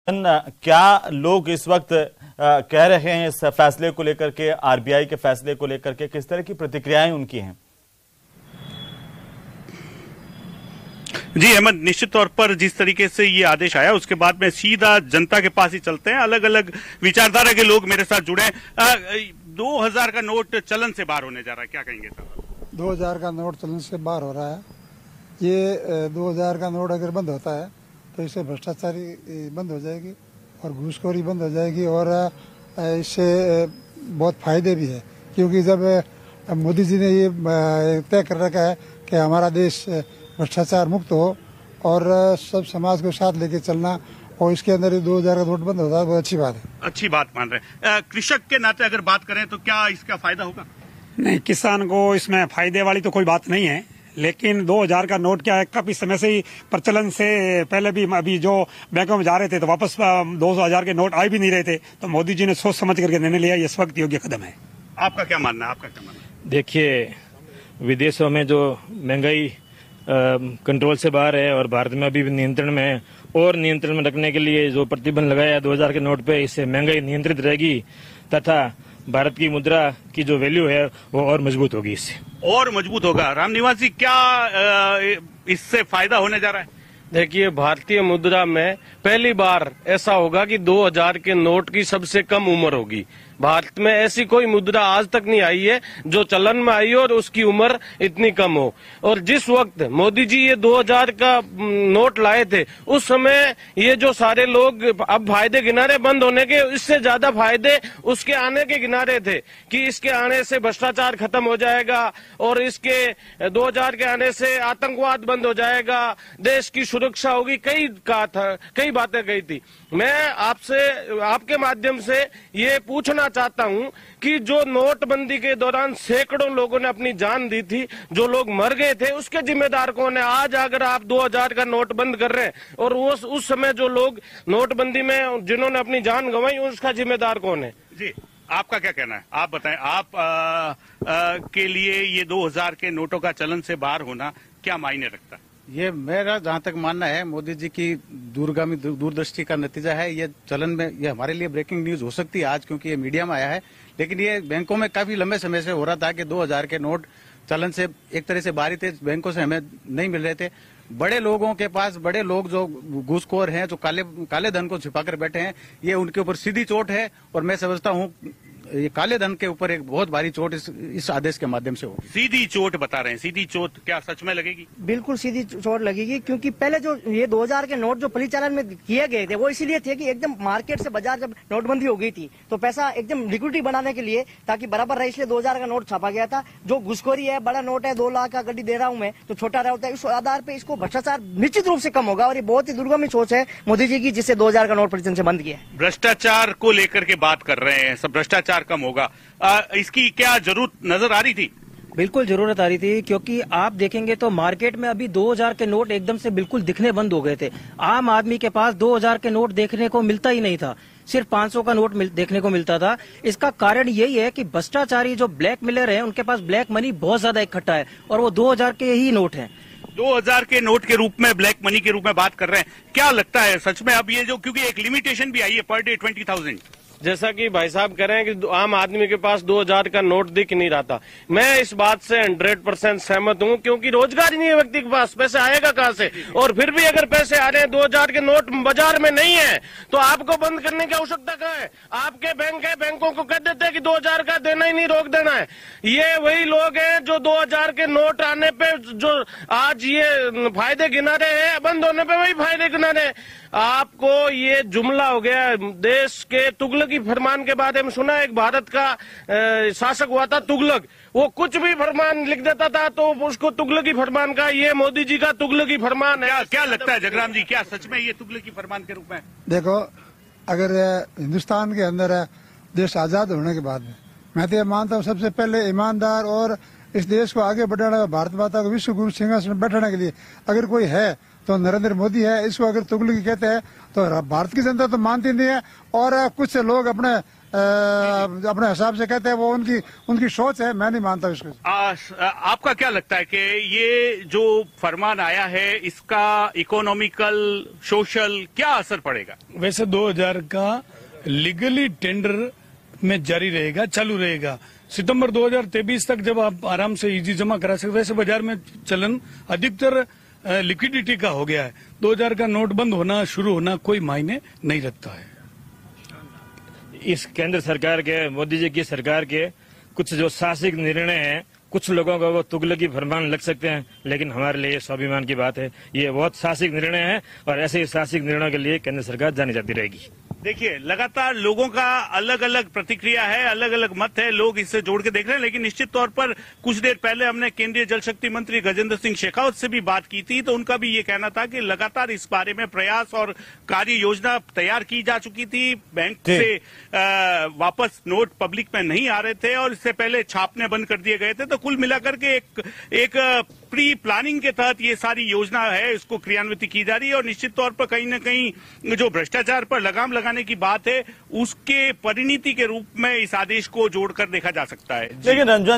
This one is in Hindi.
क्या लोग इस वक्त कह रहे हैं इस फैसले को लेकर के, आरबीआई के फैसले को लेकर के, किस तरह की प्रतिक्रियाएं उनकी हैं? जी अहमद, निश्चित तौर पर जिस तरीके से ये आदेश आया उसके बाद में सीधा जनता के पास ही चलते हैं। अलग अलग विचारधारा के लोग मेरे साथ जुड़े हैं। 2000 का नोट चलन से बाहर होने जा रहा है, क्या कहेंगे सर? 2000 का नोट चलन से बाहर हो रहा है। ये 2000 का नोट अगर बंद होता है तो इससे भ्रष्टाचारी बंद हो जाएगी और घूसखोरी बंद हो जाएगी और इससे बहुत फायदे भी है, क्योंकि जब मोदी जी ने ये तय कर रखा है कि हमारा देश भ्रष्टाचार मुक्त हो और सब समाज को साथ लेके चलना, और इसके अंदर 2000 का नोट बंद होता है, बहुत अच्छी बात है। अच्छी बात मान रहे हैं। कृषक के नाते अगर बात करें तो क्या इसका फायदा होगा? नहीं, किसान को इसमें फायदे वाली तो कोई बात नहीं है, लेकिन 2000 का नोट क्या है, काफी समय से ही प्रचलन से पहले भी अभी जो बैंकों में जा रहे थे तो वापस 2000 के नोट आ भी नहीं रहे थे, तो मोदी जी ने सोच समझ करके निर्णय लिया, इस वक्त योग्य कदम है। आपका क्या मानना है? आपका क्या मानना है? देखिए, विदेशों में जो महंगाई कंट्रोल से बाहर है और भारत में अभी भी नियंत्रण में है, और नियंत्रण में रखने के लिए जो प्रतिबंध लगाया है 2000 के नोट पे, इससे महंगाई नियंत्रित रहेगी तथा भारत की मुद्रा की जो वैल्यू है वो और मजबूत होगी। इससे और मजबूत होगा। रामनिवास जी, क्या इससे फायदा होने जा रहा है? देखिए, भारतीय मुद्रा में पहली बार ऐसा होगा कि 2000 के नोट की सबसे कम उम्र होगी। भारत में ऐसी कोई मुद्रा आज तक नहीं आई है जो चलन में आई हो और उसकी उम्र इतनी कम हो। और जिस वक्त मोदी जी ये 2000 का नोट लाए थे उस समय ये जो सारे लोग अब फायदे गिना रहे बंद होने के, इससे ज्यादा फायदे उसके आने के गिना रहे थे कि इसके आने से भ्रष्टाचार खत्म हो जाएगा और इसके 2000 के आने से आतंकवाद बंद हो जाएगा, देश की सुरक्षा होगी, कई बातें कही थी। मैं आपसे, आपके माध्यम से ये पूछना चाहता हूं कि जो नोटबंदी के दौरान सैकड़ों लोगों ने अपनी जान दी थी, जो लोग मर गए थे, उसके जिम्मेदार कौन है? आज अगर आप 2000 का नोट बंद कर रहे हैं और उस समय जो लोग नोटबंदी में जिन्होंने अपनी जान गंवाई, उसका जिम्मेदार कौन है? जी, आपका क्या कहना है? आप बताएं, आप के लिए ये 2000 के नोटों का चलन से बाहर होना क्या मायने रखता है? ये मेरा जहां तक मानना है, मोदी जी की दूरगामी दूरदृष्टि का नतीजा है। ये चलन में ये हमारे लिए ब्रेकिंग न्यूज हो सकती है आज, क्योंकि ये मीडिया में आया है, लेकिन ये बैंकों में काफी लंबे समय से हो रहा था कि 2000 के नोट चलन से एक तरह से बाहरी थे, बैंकों से हमें नहीं मिल रहे थे। बड़े लोगों के पास, बड़े लोग जो घूसखोर हैं, जो काले धन को छिपाकर बैठे हैं, ये उनके ऊपर सीधी चोट है और मैं समझता हूँ ये काले धन के ऊपर एक बहुत भारी चोट इस आदेश के माध्यम से होगी। सीधी चोट बता रहे हैं, सीधी चोट क्या सच में लगेगी? बिल्कुल सीधी चोट लगेगी, क्योंकि पहले जो ये 2000 के नोट जो परिचालन में किए गए थे वो इसीलिए थे कि एकदम मार्केट से बाजार, जब नोटबंदी हो गई थी तो पैसा एकदम लिक्विडिटी बनाने के लिए, ताकि बराबर रहे, इसलिए 2000 का नोट छापा गया था। जो घुसखोरी है, बड़ा नोट है, 2 लाख का गड्डी दे रहा हूँ मैं, तो छोटा रहता है, इस आधार पर इसको भ्रष्टाचार निश्चित रूप से कम होगा और ये बहुत ही दुर्गमी सोच है मोदी जी की, जिससे 2000 का नोट परिचालन से बंद किया। भ्रष्टाचार को लेकर के बात कर रहे हैं, सब भ्रष्टाचार कम होगा, इसकी क्या जरूरत नजर आ रही थी? बिल्कुल जरूरत आ रही थी, क्योंकि आप देखेंगे तो मार्केट में अभी 2000 के नोट एकदम से बिल्कुल दिखने बंद हो गए थे। आम आदमी के पास 2000 के नोट देखने को मिलता ही नहीं था, सिर्फ 500 का नोट देखने को मिलता था। इसका कारण यही है कि भ्रष्टाचारी जो ब्लैक मिलर हैं, उनके पास ब्लैक मनी बहुत ज्यादा इकट्ठा है और वो 2000 के ही नोट हैं। 2000 के नोट के रूप में, ब्लैक मनी के रूप में बात कर रहे हैं, क्या लगता है सच में अब ये जो, क्योंकि एक लिमिटेशन भी आई है पर डे 20,000, जैसा कि भाई साहब कह रहे हैं कि आम आदमी के पास 2000 का नोट दिख नहीं रहा था, मैं इस बात से 100% सहमत हूं, क्योंकि रोजगार ही नहीं है व्यक्ति के पास, पैसे आएगा कहां से? और फिर भी अगर पैसे आ रहे हैं, 2000 के नोट बाजार में नहीं है, तो आपको बंद करने की आवश्यकता कहां है? आपके बैंक है, बैंकों को कह देते हैं कि 2000 का देना ही नहीं, रोक देना है। ये वही लोग हैं जो 2000 के नोट आने पे जो आज ये फायदे गिना रहे हैं, बंद होने पे वही फायदे गिना रहे हैं। आपको ये जुमला हो गया देश के तुगलकी फरमान के बारे में सुना? एक भारत का शासक हुआ था तुगलक, वो कुछ भी फरमान लिख देता था तो उसको तुगलकी फरमान का, ये मोदी जी का तुगलकी फरमान है। क्या लगता है जगराम जी, क्या सच में ये तुगलकी फरमान के रूप में? देखो, अगर हिंदुस्तान के अंदर देश आजाद होने के बाद में, मैं तो ये मानता हूँ सबसे पहले ईमानदार और इस देश को आगे बढ़ाने, भारत माता को विश्व गुरु सिंहासन बैठाने के लिए अगर कोई है तो नरेंद्र मोदी है। इसको अगर तुगलकी कहते हैं तो भारत की जनता तो मानती नहीं है, और कुछ लोग अपने अपने हिसाब से कहते हैं, वो उनकी सोच है, मैं नहीं मानता इसको। आपका क्या लगता है कि ये जो फरमान आया है इसका इकोनॉमिकल, सोशल क्या असर पड़ेगा? वैसे 2000 का लीगली टेंडर में जारी रहेगा, चालू रहेगा। सितंबर 2023 तक जब आप आराम से इजी जमा करा सकते। वैसे बाजार में चलन अधिकतर लिक्विडिटी का हो गया है। 2000 का नोट बंद होना, शुरू होना कोई मायने नहीं रखता है। इस केंद्र सरकार के, मोदी जी की सरकार के कुछ जो साहसिक निर्णय हैं, कुछ लोगों को वो तुगलकी फरमान लग सकते हैं, लेकिन हमारे लिए स्वाभिमान की बात है। ये बहुत साहसिक निर्णय है और ऐसे ही साहसिक निर्णयों के लिए केंद्र सरकार जानी जाती रहेगी। देखिए, लगातार लोगों का अलग अलग प्रतिक्रिया है, अलग अलग मत है, लोग इससे जोड़ के देख रहे हैं। लेकिन निश्चित तौर पर कुछ देर पहले हमने केंद्रीय जल शक्ति मंत्री गजेंद्र सिंह शेखावत से भी बात की थी, तो उनका भी ये कहना था कि लगातार इस बारे में प्रयास और कार्य योजना तैयार की जा चुकी थी। बैंक से वापस नोट पब्लिक में नहीं आ रहे थे और इससे पहले छापने बंद कर दिए गए थे। तो कुल मिलाकर के एक प्री प्लानिंग के तहत ये सारी योजना है, इसको क्रियान्वित की जा रही है। और निश्चित तौर पर कहीं न कहीं जो भ्रष्टाचार पर लगाम लगाने की बात है, उसके परिणति के रूप में इस आदेश को जोड़कर देखा जा सकता है। लेकिन रंजन